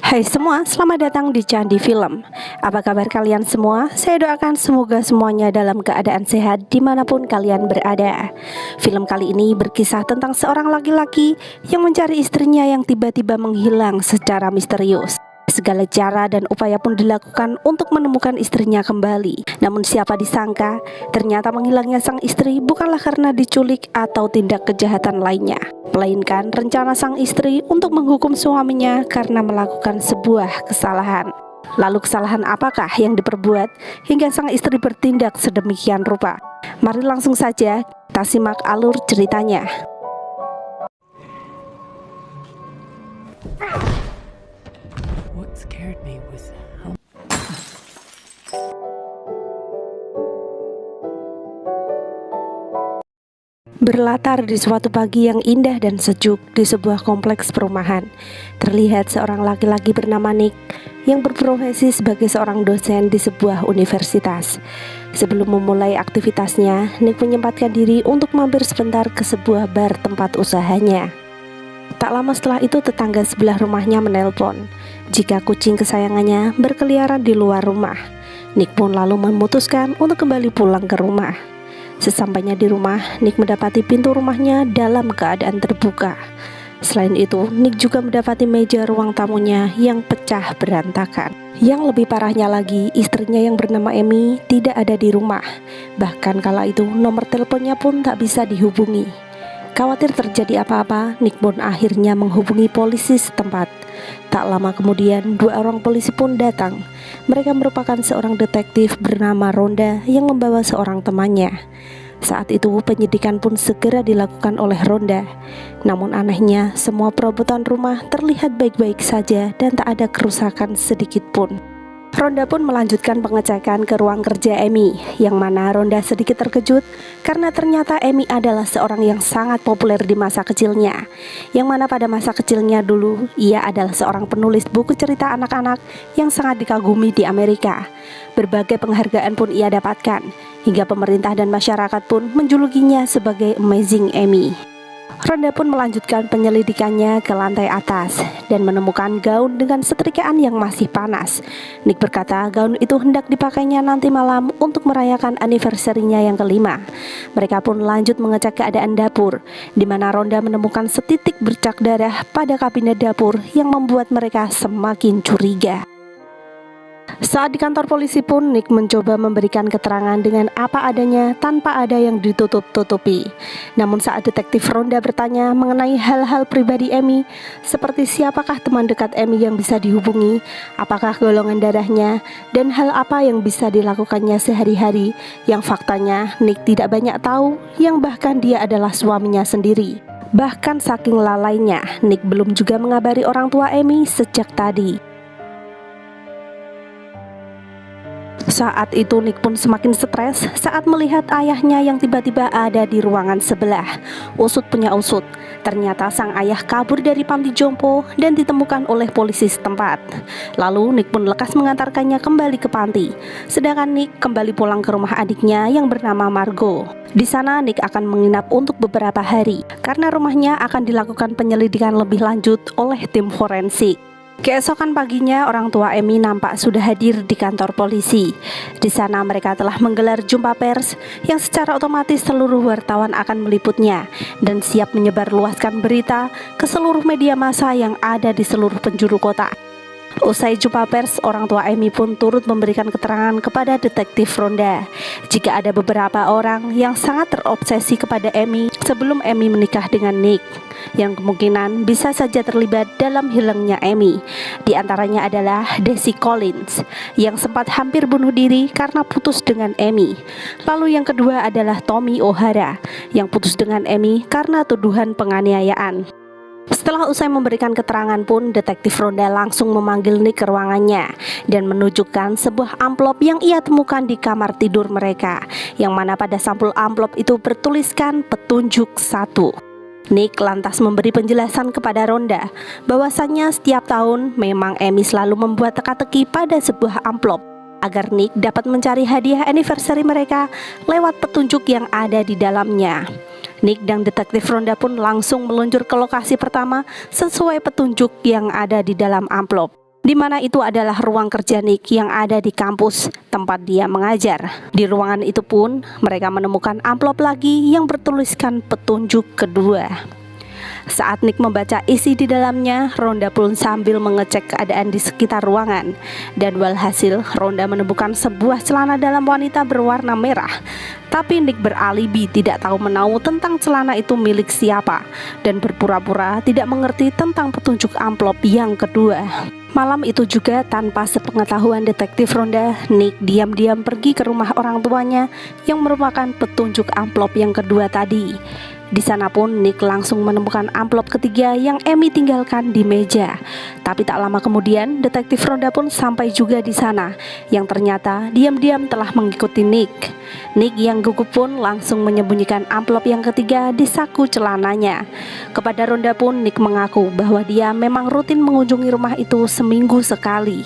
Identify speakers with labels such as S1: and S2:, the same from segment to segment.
S1: Hai semua, selamat datang di Candi Film. Apa kabar kalian semua? Saya doakan semoga semuanya dalam keadaan sehat dimanapun kalian berada. Film kali ini berkisah tentang seorang laki-laki yang mencari istrinya yang tiba-tiba menghilang secara misterius. Segala cara dan upaya pun dilakukan untuk menemukan istrinya kembali. Namun siapa disangka, ternyata menghilangnya sang istri bukanlah karena diculik atau tindak kejahatan lainnya, melainkan rencana sang istri untuk menghukum suaminya karena melakukan sebuah kesalahan. Lalu kesalahan apakah yang diperbuat hingga sang istri bertindak sedemikian rupa? Mari langsung saja kita simak alur ceritanya.
S2: What scared me was how
S1: Berlatar di suatu pagi yang indah dan sejuk di sebuah kompleks perumahan, terlihat seorang laki-laki bernama Nick yang berprofesi sebagai seorang dosen di sebuah universitas. Sebelum memulai aktivitasnya, Nick menyempatkan diri untuk mampir sebentar ke sebuah bar tempat usahanya. Tak lama setelah itu, tetangga sebelah rumahnya menelpon jika kucing kesayangannya berkeliaran di luar rumah. Nick pun lalu memutuskan untuk kembali pulang ke rumah. Sesampainya di rumah, Nick mendapati pintu rumahnya dalam keadaan terbuka. Selain itu, Nick juga mendapati meja ruang tamunya yang pecah berantakan. Yang lebih parahnya lagi, istrinya yang bernama Amy tidak ada di rumah. Bahkan kala itu nomor teleponnya pun tak bisa dihubungi. Khawatir terjadi apa-apa, Nick pun akhirnya menghubungi polisi setempat. Tak lama kemudian, dua orang polisi pun datang. Mereka merupakan seorang detektif bernama Rhonda yang membawa seorang temannya. Saat itu penyidikan pun segera dilakukan oleh Rhonda. Namun anehnya, semua perabotan rumah terlihat baik-baik saja dan tak ada kerusakan sedikit pun. Rhonda pun melanjutkan pengecekan ke ruang kerja Amy, yang mana Rhonda sedikit terkejut karena ternyata Amy adalah seorang yang sangat populer di masa kecilnya. Yang mana pada masa kecilnya dulu, ia adalah seorang penulis buku cerita anak-anak yang sangat dikagumi di Amerika. Berbagai penghargaan pun ia dapatkan, hingga pemerintah dan masyarakat pun menjulukinya sebagai Amazing Amy. Rhonda pun melanjutkan penyelidikannya ke lantai atas dan menemukan gaun dengan setrikaan yang masih panas. Nick berkata gaun itu hendak dipakainya nanti malam untuk merayakan anniversary-nya yang kelima. Mereka pun lanjut mengecek keadaan dapur, di mana Rhonda menemukan setitik bercak darah pada kabinet dapur yang membuat mereka semakin curiga. Saat di kantor polisi pun, Nick mencoba memberikan keterangan dengan apa adanya tanpa ada yang ditutup-tutupi. Namun saat detektif Rhonda bertanya mengenai hal-hal pribadi Amy, seperti siapakah teman dekat Amy yang bisa dihubungi, apakah golongan darahnya, dan hal apa yang bisa dilakukannya sehari-hari, yang faktanya Nick tidak banyak tahu, yang bahkan dia adalah suaminya sendiri. Bahkan saking lalainya, Nick belum juga mengabari orang tua Amy sejak tadi. Saat itu Nick pun semakin stres saat melihat ayahnya yang tiba-tiba ada di ruangan sebelah. Usut punya usut, ternyata sang ayah kabur dari panti jompo dan ditemukan oleh polisi setempat. Lalu Nick pun lekas mengantarkannya kembali ke panti, sedangkan Nick kembali pulang ke rumah adiknya yang bernama Margo. Di sana Nick akan menginap untuk beberapa hari karena rumahnya akan dilakukan penyelidikan lebih lanjut oleh tim forensik. Keesokan paginya, orang tua Amy nampak sudah hadir di kantor polisi. Di sana mereka telah menggelar jumpa pers yang secara otomatis seluruh wartawan akan meliputnya dan siap menyebarluaskan berita ke seluruh media massa yang ada di seluruh penjuru kota. Usai jumpa pers, orang tua Amy pun turut memberikan keterangan kepada detektif Rhonda jika ada beberapa orang yang sangat terobsesi kepada Amy sebelum Amy menikah dengan Nick, yang kemungkinan bisa saja terlibat dalam hilangnya Amy. Di antaranya adalah Desi Collins yang sempat hampir bunuh diri karena putus dengan Amy. Lalu yang kedua adalah Tommy O'Hara yang putus dengan Amy karena tuduhan penganiayaan. Setelah usai memberikan keterangan pun, detektif Rhonda langsung memanggil Nick ke ruangannya dan menunjukkan sebuah amplop yang ia temukan di kamar tidur mereka, yang mana pada sampul amplop itu bertuliskan petunjuk 1. Nick lantas memberi penjelasan kepada Rhonda bahwasannya setiap tahun memang Amy selalu membuat teka-teki pada sebuah amplop agar Nick dapat mencari hadiah anniversary mereka lewat petunjuk yang ada di dalamnya. Nick dan detektif Rhonda pun langsung meluncur ke lokasi pertama sesuai petunjuk yang ada di dalam amplop. di mana itu adalah ruang kerja Nick yang ada di kampus tempat dia mengajar. Di ruangan itu pun mereka menemukan amplop lagi yang bertuliskan petunjuk kedua. Saat Nick membaca isi di dalamnya, Rhonda pun sambil mengecek keadaan di sekitar ruangan. Dan walhasil, Rhonda menemukan sebuah celana dalam wanita berwarna merah. Tapi Nick beralibi tidak tahu menahu tentang celana itu milik siapa, dan berpura-pura tidak mengerti tentang petunjuk amplop yang kedua. Malam itu juga, tanpa sepengetahuan detektif Rhonda, Nick diam-diam pergi ke rumah orang tuanya yang merupakan petunjuk amplop yang kedua tadi. Di sana pun Nick langsung menemukan amplop ketiga yang Amy tinggalkan di meja. Tapi tak lama kemudian detektif Rhonda pun sampai juga di sana, yang ternyata diam-diam telah mengikuti Nick. Nick yang gugup pun langsung menyembunyikan amplop yang ketiga di saku celananya. Kepada Rhonda pun Nick mengaku bahwa dia memang rutin mengunjungi rumah itu seminggu sekali.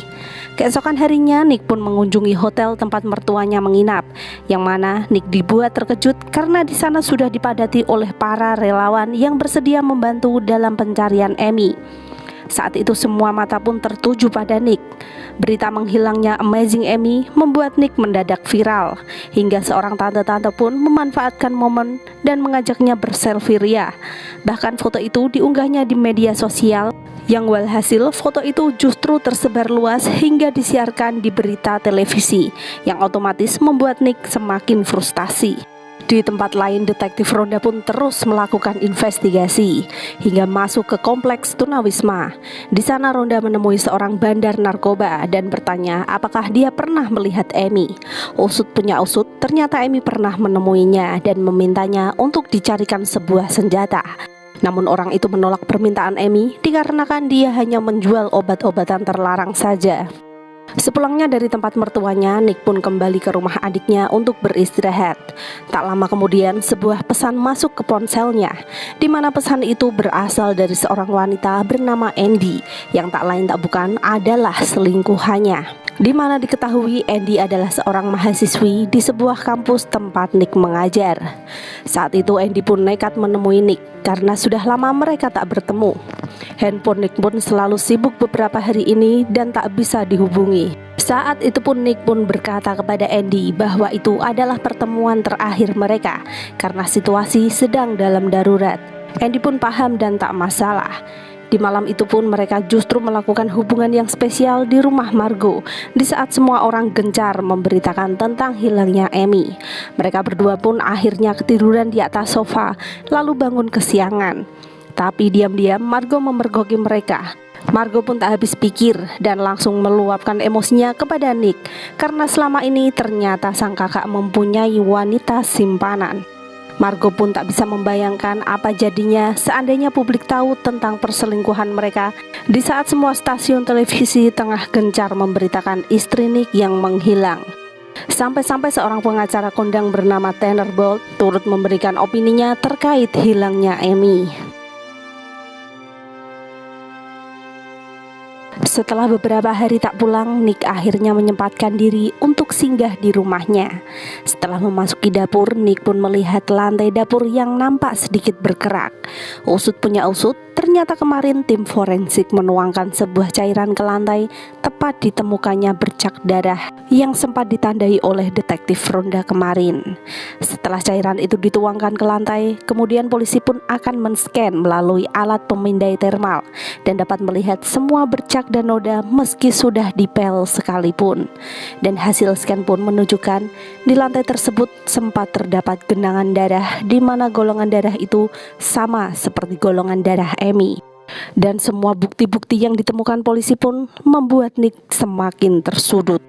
S1: Keesokan harinya Nick pun mengunjungi hotel tempat mertuanya menginap, yang mana Nick dibuat terkejut karena di sana sudah dipadati oleh para relawan yang bersedia membantu dalam pencarian Amy. Saat itu semua mata pun tertuju pada Nick. Berita menghilangnya Amazing Amy membuat Nick mendadak viral, hingga seorang tante-tante pun memanfaatkan momen dan mengajaknya berselfie ria. Bahkan foto itu diunggahnya di media sosial, yang walhasil foto itu justru tersebar luas hingga disiarkan di berita televisi, yang otomatis membuat Nick semakin frustasi. Di tempat lain, detektif Rhonda pun terus melakukan investigasi hingga masuk ke kompleks Tunawisma. Di sana Rhonda menemui seorang bandar narkoba dan bertanya apakah dia pernah melihat Amy. Usut punya usut, ternyata Amy pernah menemuinya dan memintanya untuk dicarikan sebuah senjata. Namun orang itu menolak permintaan Amy dikarenakan dia hanya menjual obat-obatan terlarang saja. Sepulangnya dari tempat mertuanya, Nick pun kembali ke rumah adiknya untuk beristirahat. Tak lama kemudian sebuah pesan masuk ke ponselnya, di mana pesan itu berasal dari seorang wanita bernama Andy, yang tak lain tak bukan adalah selingkuhannya. Di mana diketahui Andy adalah seorang mahasiswi di sebuah kampus tempat Nick mengajar. Saat itu Andy pun nekat menemui Nick karena sudah lama mereka tak bertemu. Handphone Nick pun selalu sibuk beberapa hari ini dan tak bisa dihubungi. Saat itu pun Nick pun berkata kepada Andy bahwa itu adalah pertemuan terakhir mereka karena situasi sedang dalam darurat. Andy pun paham dan tak masalah. Di malam itu pun mereka justru melakukan hubungan yang spesial di rumah Margo, di saat semua orang gencar memberitakan tentang hilangnya Amy. Mereka berdua pun akhirnya ketiduran di atas sofa, lalu bangun kesiangan. Tapi diam-diam Margo memergoki mereka. Margo pun tak habis pikir dan langsung meluapkan emosinya kepada Nick, karena selama ini ternyata sang kakak mempunyai wanita simpanan. Margo pun tak bisa membayangkan apa jadinya seandainya publik tahu tentang perselingkuhan mereka di saat semua stasiun televisi tengah gencar memberitakan istri Nick yang menghilang. Sampai-sampai seorang pengacara kondang bernama Tanner Bolt turut memberikan opininya terkait hilangnya Amy. Setelah beberapa hari tak pulang, Nick akhirnya menyempatkan diri untuk singgah di rumahnya. Setelah memasuki dapur, Nick pun melihat lantai dapur yang nampak sedikit bergerak. Usut punya usut, ternyata kemarin tim forensik menuangkan sebuah cairan ke lantai, tepat ditemukannya bercak darah yang sempat ditandai oleh detektif Rhonda kemarin. Setelah cairan itu dituangkan ke lantai, kemudian polisi pun akan men-scan melalui alat pemindai termal dan dapat melihat semua bercak dan noda meski sudah dipel sekalipun. Dan hasil scan pun menunjukkan di lantai tersebut sempat terdapat genangan darah, di mana golongan darah itu sama seperti golongan darah Amy. Dan semua bukti-bukti yang ditemukan polisi pun membuat Nick semakin tersudut.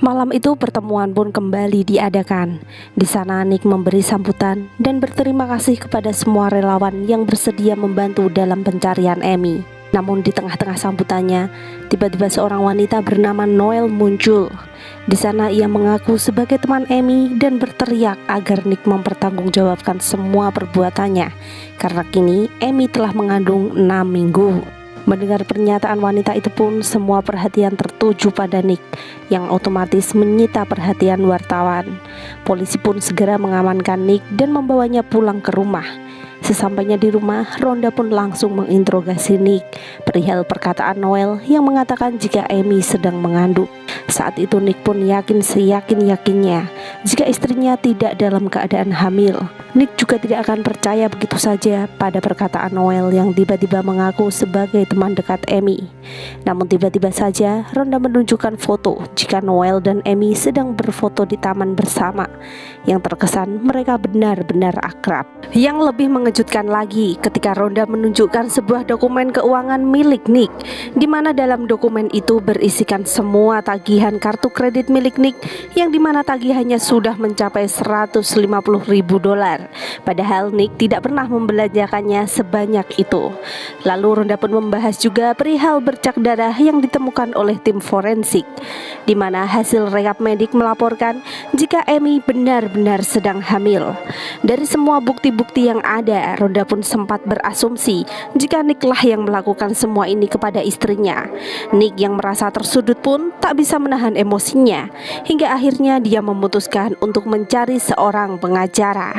S1: Malam itu pertemuan pun kembali diadakan. Di sana Nick memberi sambutan dan berterima kasih kepada semua relawan yang bersedia membantu dalam pencarian Amy. Namun di tengah-tengah sambutannya, tiba-tiba seorang wanita bernama Noel muncul. Di sana ia mengaku sebagai teman Amy dan berteriak agar Nick mempertanggungjawabkan semua perbuatannya, karena kini Amy telah mengandung 6 minggu. Mendengar pernyataan wanita itu pun semua perhatian tertuju pada Nick, yang otomatis menyita perhatian wartawan. Polisi pun segera mengamankan Nick dan membawanya pulang ke rumah. Sesampainya di rumah, Rhonda pun langsung menginterogasi Nick perihal perkataan Noel yang mengatakan jika Amy sedang mengandung. Saat itu Nick pun yakin seyakin-yakinnya jika istrinya tidak dalam keadaan hamil. Nick juga tidak akan percaya begitu saja pada perkataan Noel yang tiba-tiba mengaku sebagai teman dekat Amy. Namun tiba-tiba saja Rhonda menunjukkan foto jika Noel dan Amy sedang berfoto di taman bersama, yang terkesan mereka benar-benar akrab. Yang lebih mengejutkan lagi ketika Rhonda menunjukkan sebuah dokumen keuangan milik Nick, di mana dalam dokumen itu berisikan semua tagihan kartu kredit milik Nick, yang dimana tagihannya sudah mencapai $150.000. Padahal Nick tidak pernah membelanjakannya sebanyak itu. Lalu Rhonda pun membahas juga perihal bercak darah yang ditemukan oleh tim forensik, di mana hasil rekap medik melaporkan jika Amy benar-benar sedang hamil. Dari semua bukti-bukti yang ada, Rhonda pun sempat berasumsi jika Nick lah yang melakukan semua ini kepada istrinya. Nick yang merasa tersudut pun tak bisa menahan emosinya, hingga akhirnya dia memutuskan untuk mencari seorang pengacara.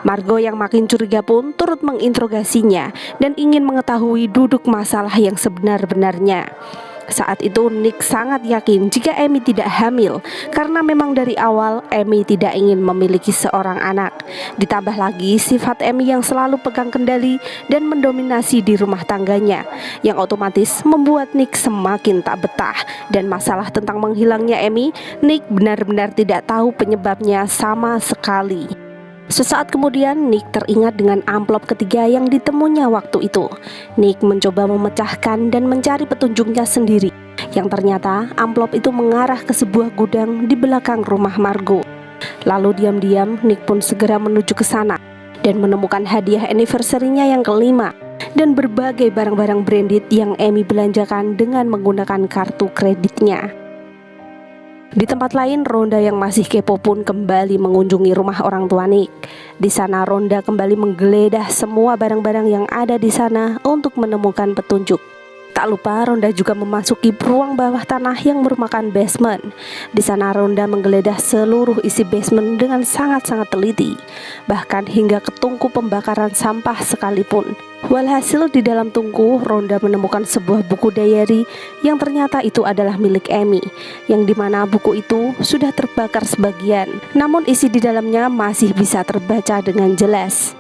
S1: Margo yang makin curiga pun turut menginterogasinya dan ingin mengetahui duduk masalah yang sebenar-benarnya. Saat itu Nick sangat yakin jika Amy tidak hamil, karena memang dari awal Amy tidak ingin memiliki seorang anak. Ditambah lagi sifat Amy yang selalu pegang kendali dan mendominasi di rumah tangganya, yang otomatis membuat Nick semakin tak betah. Dan masalah tentang menghilangnya Amy, Nick benar-benar tidak tahu penyebabnya sama sekali. Sesaat kemudian Nick teringat dengan amplop ketiga yang ditemunya waktu itu. Nick mencoba memecahkan dan mencari petunjuknya sendiri, yang ternyata amplop itu mengarah ke sebuah gudang di belakang rumah Margo. Lalu diam-diam Nick pun segera menuju ke sana dan menemukan hadiah anniversary-nya yang kelima dan berbagai barang-barang branded yang Amy belanjakan dengan menggunakan kartu kreditnya. Di tempat lain, Rhonda yang masih kepo pun kembali mengunjungi rumah orang tua Nick. Di sana Rhonda kembali menggeledah semua barang-barang yang ada di sana untuk menemukan petunjuk. Tak lupa Rhonda juga memasuki ruang bawah tanah yang merupakan basement. Di sana Rhonda menggeledah seluruh isi basement dengan sangat-sangat teliti, bahkan hingga ke tungku pembakaran sampah sekalipun. Walhasil di dalam tungku Rhonda menemukan sebuah buku diary yang ternyata itu adalah milik Amy, yang dimana buku itu sudah terbakar sebagian, namun isi di dalamnya masih bisa terbaca dengan jelas.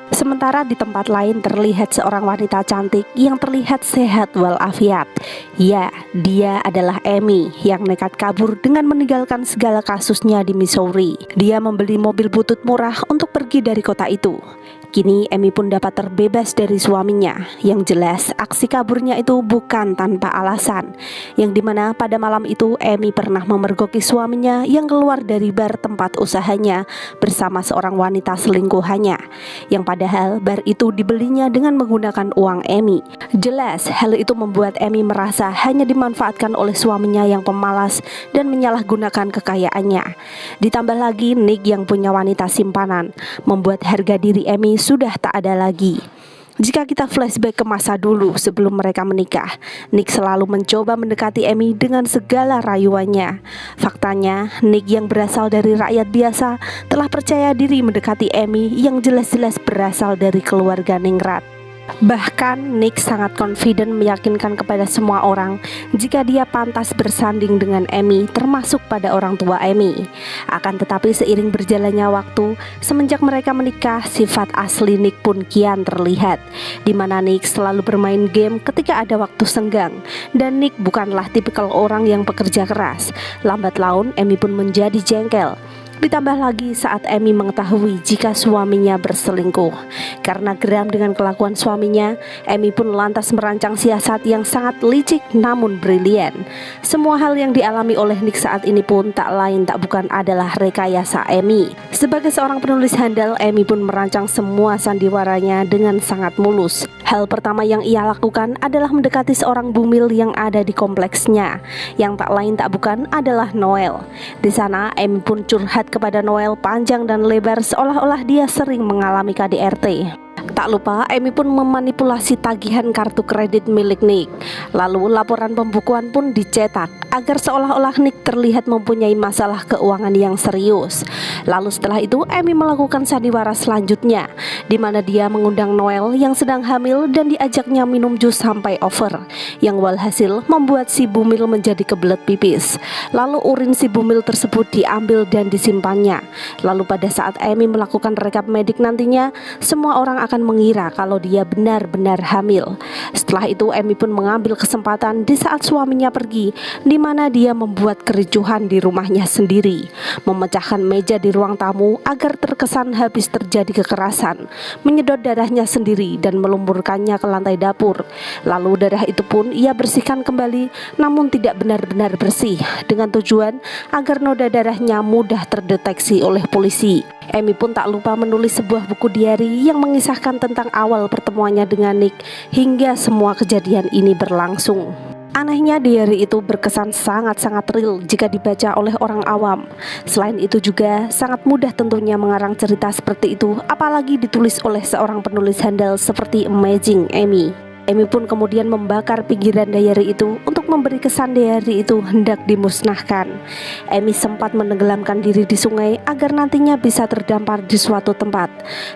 S1: Sementara di tempat lain terlihat seorang wanita cantik yang terlihat sehat walafiat. Ya, dia adalah Amy yang nekat kabur dengan meninggalkan segala kasusnya di Missouri. Dia membeli mobil butut murah untuk pergi dari kota itu. Kini Amy pun dapat terbebas dari suaminya. Yang jelas aksi kaburnya itu bukan tanpa alasan, yang dimana pada malam itu Amy pernah memergoki suaminya yang keluar dari bar tempat usahanya bersama seorang wanita selingkuhannya, yang padahal bar itu dibelinya dengan menggunakan uang Amy. Jelas hal itu membuat Amy merasa hanya dimanfaatkan oleh suaminya yang pemalas dan menyalahgunakan kekayaannya. Ditambah lagi Nick yang punya wanita simpanan membuat harga diri Amy sudah tak ada lagi. Jika kita flashback ke masa dulu sebelum mereka menikah, Nick selalu mencoba mendekati Amy dengan segala rayuannya. Faktanya, Nick yang berasal dari rakyat biasa telah percaya diri mendekati Amy yang jelas-jelas berasal dari keluarga ningrat. Bahkan Nick sangat confident meyakinkan kepada semua orang jika dia pantas bersanding dengan Amy, termasuk pada orang tua Amy. Akan tetapi seiring berjalannya waktu, semenjak mereka menikah, sifat asli Nick pun kian terlihat, di mana Nick selalu bermain game ketika ada waktu senggang. Dan Nick bukanlah tipikal orang yang pekerja keras. Lambat laun Amy pun menjadi jengkel. Ditambah lagi saat Amy mengetahui jika suaminya berselingkuh. Karena geram dengan kelakuan suaminya, Amy pun lantas merancang siasat yang sangat licik namun brilian. Semua hal yang dialami oleh Nick saat ini pun tak lain tak bukan adalah rekayasa Amy. Sebagai seorang penulis handal, Amy pun merancang semua sandiwaranya dengan sangat mulus. Hal pertama yang ia lakukan adalah mendekati seorang bumil yang ada di kompleksnya, yang tak lain tak bukan adalah Noel. Di sana Amy pun curhat kepada Noel panjang dan lebar seolah-olah dia sering mengalami KDRT. Tak lupa Amy pun memanipulasi tagihan kartu kredit milik Nick. Lalu laporan pembukuan pun dicetak agar seolah-olah Nick terlihat mempunyai masalah keuangan yang serius. Lalu setelah itu Amy melakukan sandiwara selanjutnya, di mana dia mengundang Noel yang sedang hamil dan diajaknya minum jus sampai over, yang walhasil membuat si Bumil menjadi kebelet pipis. Lalu urin si Bumil tersebut diambil dan disimpannya. Lalu pada saat Amy melakukan rekap medik nantinya, semua orang akan mengira kalau dia benar-benar hamil. Setelah itu Amy pun mengambil kesempatan di saat suaminya pergi, di mana dia membuat kericuhan di rumahnya sendiri, memecahkan meja di ruang tamu agar terkesan habis terjadi kekerasan, menyedot darahnya sendiri dan melumurkannya ke lantai dapur. Lalu darah itu pun ia bersihkan kembali, namun tidak benar-benar bersih, dengan tujuan agar noda darahnya mudah terdeteksi oleh polisi. Amy pun tak lupa menulis sebuah buku diari yang mengisahkan tentang awal pertemuannya dengan Nick hingga semua kejadian ini berlangsung. Anehnya diari itu berkesan sangat-sangat real jika dibaca oleh orang awam. Selain itu juga sangat mudah tentunya mengarang cerita seperti itu, apalagi ditulis oleh seorang penulis handal seperti Amazing Amy. Amy pun kemudian membakar pinggiran diary itu untuk memberi kesan diary itu hendak dimusnahkan. Amy sempat menenggelamkan diri di sungai agar nantinya bisa terdampar di suatu tempat.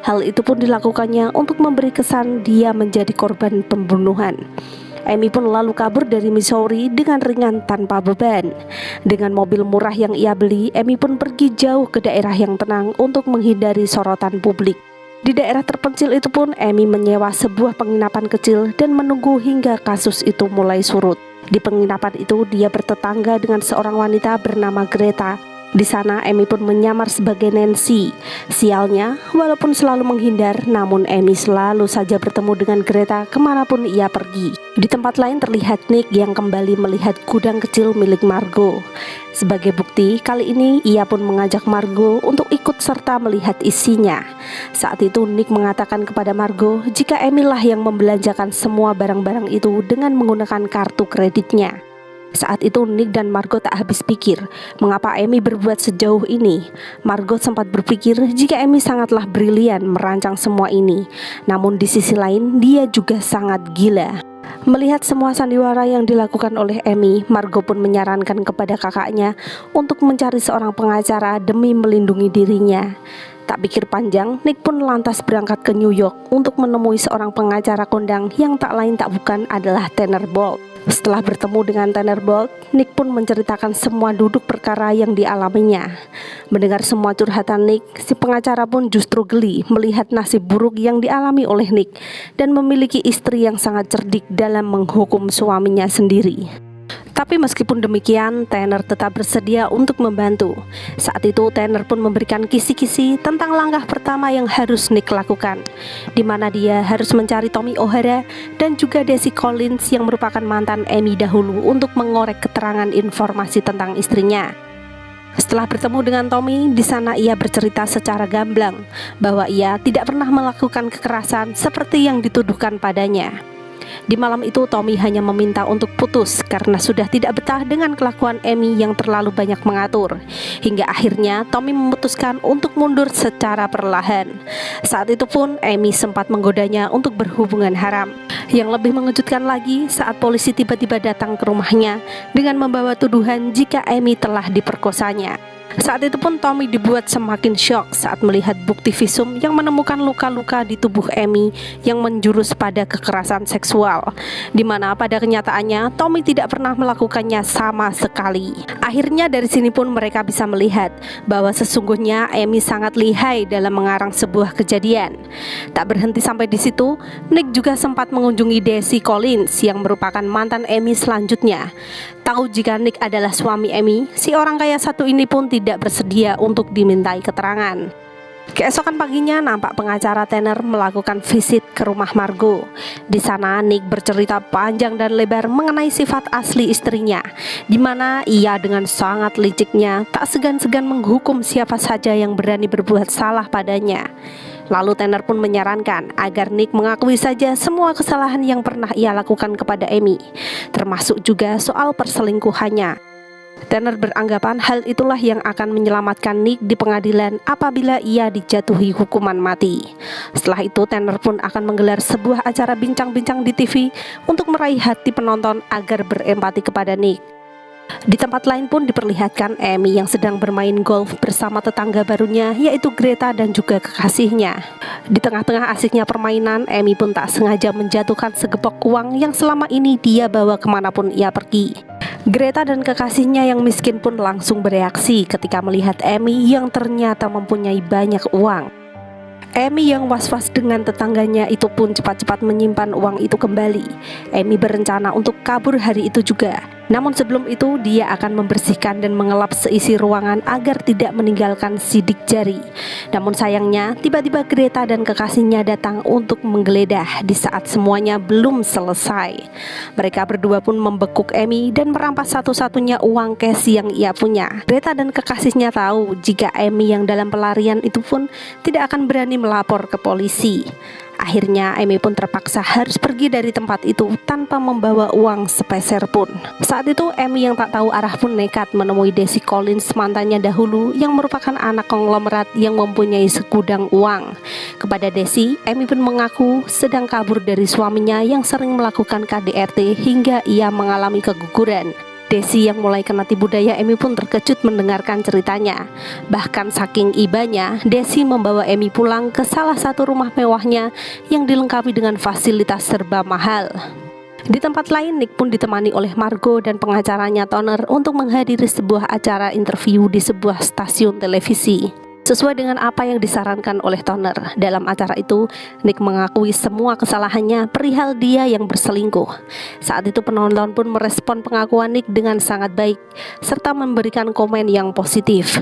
S1: Hal itu pun dilakukannya untuk memberi kesan dia menjadi korban pembunuhan. Amy pun lalu kabur dari Missouri dengan ringan tanpa beban. Dengan mobil murah yang ia beli, Amy pun pergi jauh ke daerah yang tenang untuk menghindari sorotan publik. Di daerah terpencil itu pun Amy menyewa sebuah penginapan kecil dan menunggu hingga kasus itu mulai surut. Di penginapan itu dia bertetangga dengan seorang wanita bernama Greta. Di sana Amy pun menyamar sebagai Nancy. Sialnya, walaupun selalu menghindar, namun Amy selalu saja bertemu dengan Greta kemanapun ia pergi. Di tempat lain terlihat Nick yang kembali melihat gudang kecil milik Margot. Sebagai bukti, kali ini ia pun mengajak Margot untuk ikut serta melihat isinya. Saat itu Nick mengatakan kepada Margot jika Amy lah yang membelanjakan semua barang-barang itu dengan menggunakan kartu kreditnya. Saat itu Nick dan Margot tak habis pikir mengapa Amy berbuat sejauh ini. Margot sempat berpikir jika Amy sangatlah brilian merancang semua ini, namun di sisi lain dia juga sangat gila. Melihat semua sandiwara yang dilakukan oleh Amy, Margot pun menyarankan kepada kakaknya untuk mencari seorang pengacara demi melindungi dirinya. Tak pikir panjang, Nick pun lantas berangkat ke New York untuk menemui seorang pengacara kondang yang tak lain tak bukan adalah Tanner Bolt. Setelah bertemu dengan Tanner Bolt, Nick pun menceritakan semua duduk perkara yang dialaminya. Mendengar semua curhatan Nick, si pengacara pun justru geli melihat nasib buruk yang dialami oleh Nick dan memiliki istri yang sangat cerdik dalam menghukum suaminya sendiri. Tapi meskipun demikian, Tanner tetap bersedia untuk membantu. Saat itu Tanner pun memberikan kisi-kisi tentang langkah pertama yang harus Nick lakukan, di mana dia harus mencari Tommy O'Hara dan juga Desi Collins yang merupakan mantan Amy dahulu untuk mengorek keterangan informasi tentang istrinya. Setelah bertemu dengan Tommy, di sana ia bercerita secara gamblang bahwa ia tidak pernah melakukan kekerasan seperti yang dituduhkan padanya. Di malam itu Tommy hanya meminta untuk putus karena sudah tidak betah dengan kelakuan Amy yang terlalu banyak mengatur. Hingga akhirnya Tommy memutuskan untuk mundur secara perlahan. Saat itu pun Amy sempat menggodanya untuk berhubungan haram. Yang lebih mengejutkan lagi saat polisi tiba-tiba datang ke rumahnya dengan membawa tuduhan jika Amy telah diperkosanya. Saat itu pun Tommy dibuat semakin syok saat melihat bukti visum yang menemukan luka-luka di tubuh Amy yang menjurus pada kekerasan seksual, di mana pada kenyataannya Tommy tidak pernah melakukannya sama sekali. Akhirnya dari sini pun mereka bisa melihat bahwa sesungguhnya Amy sangat lihai dalam mengarang sebuah kejadian. Tak berhenti sampai di situ, Nick juga sempat mengunjungi Desi Collins yang merupakan mantan Amy selanjutnya. Tahu jika Nick adalah suami Amy, si orang kaya satu ini pun tidak bersedia untuk dimintai keterangan. Keesokan paginya nampak pengacara Tanner melakukan visit ke rumah Margot. Di sana Nick bercerita panjang dan lebar mengenai sifat asli istrinya, di mana ia dengan sangat liciknya tak segan-segan menghukum siapa saja yang berani berbuat salah padanya. Lalu Tanner pun menyarankan agar Nick mengakui saja semua kesalahan yang pernah ia lakukan kepada Amy, termasuk juga soal perselingkuhannya. Tanner beranggapan hal itulah yang akan menyelamatkan Nick di pengadilan apabila ia dijatuhi hukuman mati. Setelah itu Tanner pun akan menggelar sebuah acara bincang-bincang di TV untuk meraih hati penonton agar berempati kepada Nick. Di tempat lain pun diperlihatkan Amy yang sedang bermain golf bersama tetangga barunya, yaitu Greta dan juga kekasihnya. Di tengah-tengah asiknya permainan, Amy pun tak sengaja menjatuhkan segepok uang yang selama ini dia bawa kemanapun ia pergi. Greta dan kekasihnya yang miskin pun langsung bereaksi ketika melihat Amy yang ternyata mempunyai banyak uang. Amy yang was-was dengan tetangganya itu pun cepat-cepat menyimpan uang itu kembali. Amy berencana untuk kabur hari itu juga. Namun sebelum itu dia akan membersihkan dan mengelap seisi ruangan agar tidak meninggalkan sidik jari. Namun sayangnya tiba-tiba Greta dan kekasihnya datang untuk menggeledah di saat semuanya belum selesai. Mereka berdua pun membekuk Amy dan merampas satu-satunya uang cash yang ia punya. Greta dan kekasihnya tahu jika Amy yang dalam pelarian itu pun tidak akan berani melapor ke polisi. Akhirnya Amy pun terpaksa harus pergi dari tempat itu tanpa membawa uang sepeser pun. Saat itu Amy yang tak tahu arah pun nekat menemui Daisy Collins, mantannya dahulu yang merupakan anak konglomerat yang mempunyai segudang uang. Kepada Daisy, Amy pun mengaku sedang kabur dari suaminya yang sering melakukan KDRT hingga ia mengalami keguguran. Daisy yang mulai kena tipu daya Amy pun terkejut mendengarkan ceritanya. Bahkan saking ibanya, Daisy membawa Amy pulang ke salah satu rumah mewahnya yang dilengkapi dengan fasilitas serba mahal. Di tempat lain, Nick pun ditemani oleh Margot dan pengacaranya Toner untuk menghadiri sebuah acara interview di sebuah stasiun televisi. Sesuai dengan apa yang disarankan oleh Toner, dalam acara itu Nick mengakui semua kesalahannya perihal dia yang berselingkuh. Saat itu penonton pun merespon pengakuan Nick dengan sangat baik serta memberikan komen yang positif.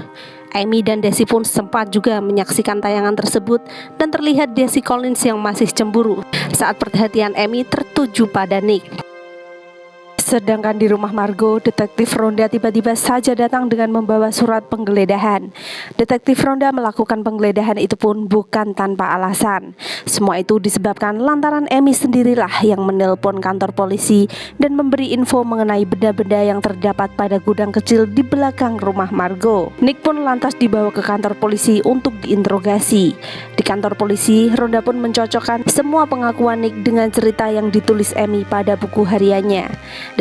S1: Amy dan Daisy pun sempat juga menyaksikan tayangan tersebut dan terlihat Daisy Collins yang masih cemburu saat perhatian Amy tertuju pada Nick. Sedangkan di rumah Margot, detektif Ronda tiba-tiba saja datang dengan membawa surat penggeledahan. Detektif Ronda melakukan penggeledahan itu pun bukan tanpa alasan. Semua itu disebabkan lantaran Amy sendirilah yang menelpon kantor polisi dan memberi info mengenai benda-benda yang terdapat pada gudang kecil di belakang rumah Margot. Nick pun lantas dibawa ke kantor polisi untuk diinterogasi. Di kantor polisi, Ronda pun mencocokkan semua pengakuan Nick dengan cerita yang ditulis Amy pada buku hariannya.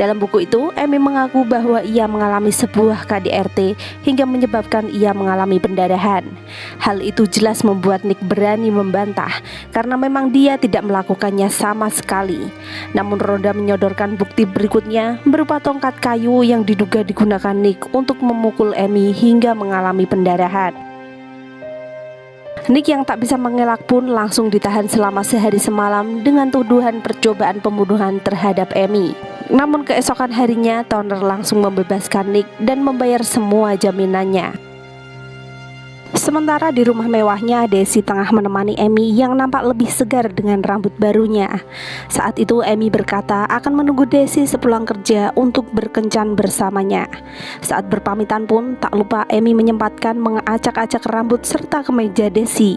S1: Dalam buku itu, Amy mengaku bahwa ia mengalami sebuah KDRT hingga menyebabkan ia mengalami pendarahan. Hal itu jelas membuat Nick berani membantah karena memang dia tidak melakukannya sama sekali. Namun Ronda menyodorkan bukti berikutnya berupa tongkat kayu yang diduga digunakan Nick untuk memukul Amy hingga mengalami pendarahan. Nick yang tak bisa mengelak pun langsung ditahan selama sehari semalam dengan tuduhan percobaan pembunuhan terhadap Amy. Namun keesokan harinya Toner langsung membebaskan Nick dan membayar semua jaminannya. Sementara di rumah mewahnya, Daisy tengah menemani Amy yang nampak lebih segar dengan rambut barunya. Saat itu Amy berkata akan menunggu Daisy sepulang kerja untuk berkencan bersamanya. Saat berpamitan pun tak lupa Amy menyempatkan mengacak-acak rambut serta kemeja Daisy.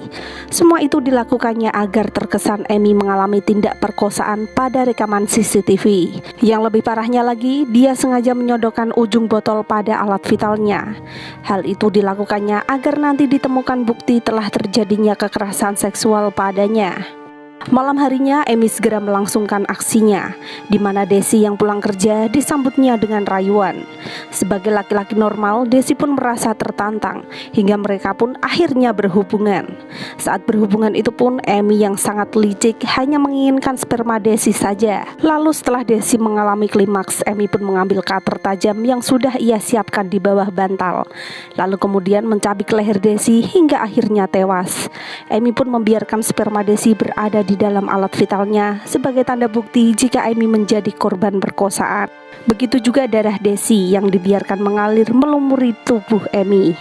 S1: Semua itu dilakukannya agar terkesan Amy mengalami tindak perkosaan pada rekaman CCTV. Yang lebih parahnya lagi, dia sengaja menyodorkan ujung botol pada alat vitalnya. Hal itu dilakukannya agar nanti ditemukan bukti telah terjadinya kekerasan seksual padanya. Malam harinya Amy segera melangsungkan aksinya, di mana Daisy yang pulang kerja disambutnya dengan rayuan. Sebagai laki-laki normal, Daisy pun merasa tertantang hingga mereka pun akhirnya berhubungan. Saat berhubungan itu pun Amy yang sangat licik hanya menginginkan sperma Daisy saja. Lalu setelah Daisy mengalami klimaks, Amy pun mengambil cutter tajam yang sudah ia siapkan di bawah bantal. Lalu kemudian mencabik leher Daisy hingga akhirnya tewas. Amy pun membiarkan sperma Daisy berada di dalam alat vitalnya sebagai tanda bukti jika Amy menjadi korban perkosaan. Begitu juga darah Daisy yang dibiarkan mengalir melumuri tubuh Amy.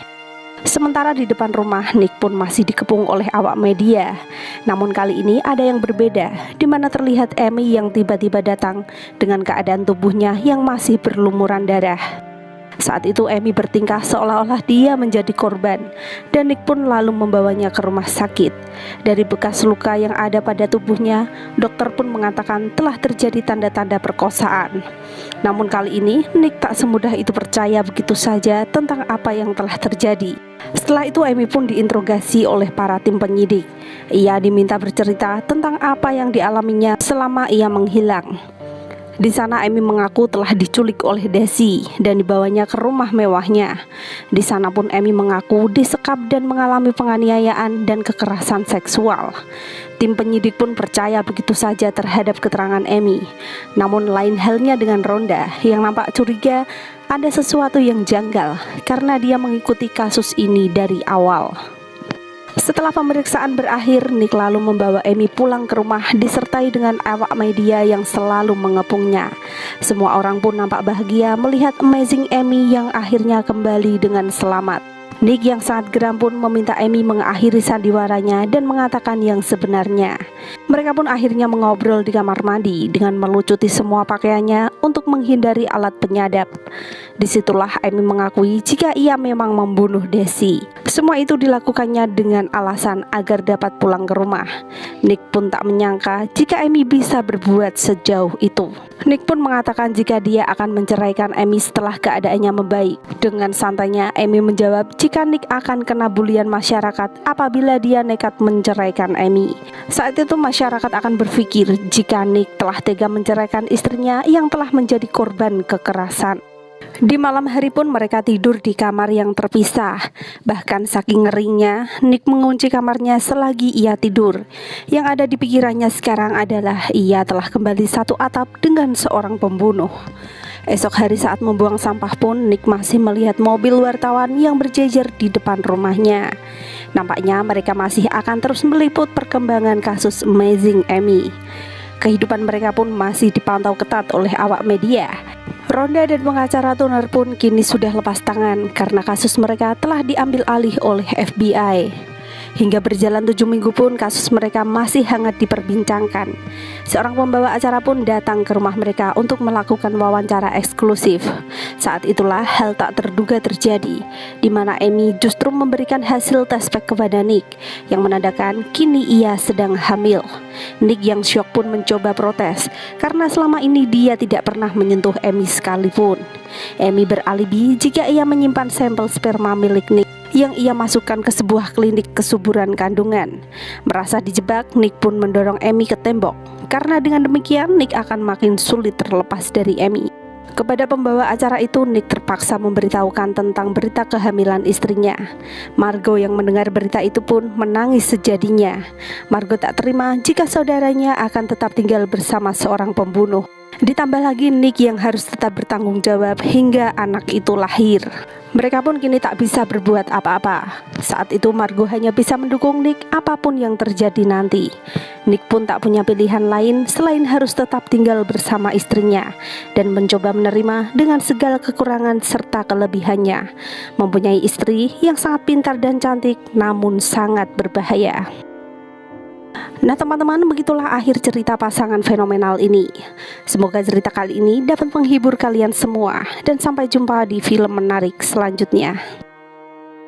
S1: Sementara di depan rumah, Nick pun masih dikepung oleh awak media. Namun kali ini ada yang berbeda, di mana terlihat Amy yang tiba-tiba datang dengan keadaan tubuhnya yang masih berlumuran darah. Saat itu Amy bertingkah seolah-olah dia menjadi korban, dan Nick pun lalu membawanya ke rumah sakit. Dari bekas luka yang ada pada tubuhnya, dokter pun mengatakan telah terjadi tanda-tanda perkosaan. Namun kali ini Nick tak semudah itu percaya begitu saja tentang apa yang telah terjadi. Setelah itu Amy pun diinterogasi oleh para tim penyidik. Ia diminta bercerita tentang apa yang dialaminya selama ia menghilang. Di sana Amy mengaku telah diculik oleh Desi dan dibawanya ke rumah mewahnya. Di sana pun Amy mengaku disekap dan mengalami penganiayaan dan kekerasan seksual. Tim penyidik pun percaya begitu saja terhadap keterangan Amy. Namun lain halnya dengan Rhonda yang nampak curiga ada sesuatu yang janggal karena dia mengikuti kasus ini dari awal. Setelah pemeriksaan berakhir, Nick lalu membawa Amy pulang ke rumah disertai dengan awak media yang selalu mengepungnya. Semua orang pun nampak bahagia melihat amazing Amy yang akhirnya kembali dengan selamat. Nick yang sangat geram pun meminta Amy mengakhiri sandiwaranya dan mengatakan yang sebenarnya. Mereka pun akhirnya mengobrol di kamar mandi dengan melucuti semua pakaiannya untuk menghindari alat penyadap. Disitulah Amy mengakui jika ia memang membunuh Desi. Semua itu dilakukannya dengan alasan agar dapat pulang ke rumah. Nick pun tak menyangka jika Amy bisa berbuat sejauh itu. Nick pun mengatakan jika dia akan menceraikan Amy setelah keadaannya membaik. Dengan santainya Amy menjawab jika Nick akan kena bulian masyarakat apabila dia nekat menceraikan Amy. Saat itu masyarakat akan berpikir jika Nick telah tega menceraikan istrinya yang telah menjadi korban kekerasan. Di malam hari pun mereka tidur di kamar yang terpisah. Bahkan saking ngerinya, Nick mengunci kamarnya selagi ia tidur. Yang ada di pikirannya sekarang adalah ia telah kembali satu atap dengan seorang pembunuh. Esok hari saat membuang sampah pun Nick masih melihat mobil wartawan yang berjejer di depan rumahnya. Nampaknya mereka masih akan terus meliput perkembangan kasus Amazing Amy. Kehidupan mereka pun masih dipantau ketat oleh awak media. Rhonda dan pengacara Turner pun kini sudah lepas tangan karena kasus mereka telah diambil alih oleh FBI. Hingga berjalan 7 minggu pun kasus mereka masih hangat diperbincangkan. Seorang pembawa acara pun datang ke rumah mereka untuk melakukan wawancara eksklusif. Saat itulah hal tak terduga terjadi, di mana Amy justru memberikan hasil tes pack kepada Nick yang menandakan kini ia sedang hamil. Nick yang syok pun mencoba protes karena selama ini dia tidak pernah menyentuh Amy sekalipun. Amy beralibi jika ia menyimpan sampel sperma milik Nick yang ia masukkan ke sebuah klinik kesuburan kandungan. Merasa dijebak, Nick pun mendorong Amy ke tembok. Karena dengan demikian Nick akan makin sulit terlepas dari Amy. Kepada pembawa acara itu, Nick terpaksa memberitahukan tentang berita kehamilan istrinya. Margo yang mendengar berita itu pun menangis sejadinya. Margo tak terima jika saudaranya akan tetap tinggal bersama seorang pembunuh. Ditambah lagi Nick yang harus tetap bertanggung jawab hingga anak itu lahir. Mereka pun kini tak bisa berbuat apa-apa. Saat itu Margo hanya bisa mendukung Nick apapun yang terjadi nanti. Nick pun tak punya pilihan lain selain harus tetap tinggal bersama istrinya dan mencoba menerima dengan segala kekurangan serta kelebihannya. Mempunyai istri yang sangat pintar dan cantik namun sangat berbahaya. Nah teman-teman, begitulah akhir cerita pasangan fenomenal ini. Semoga cerita kali ini dapat menghibur kalian semua. Dan sampai jumpa di film menarik selanjutnya.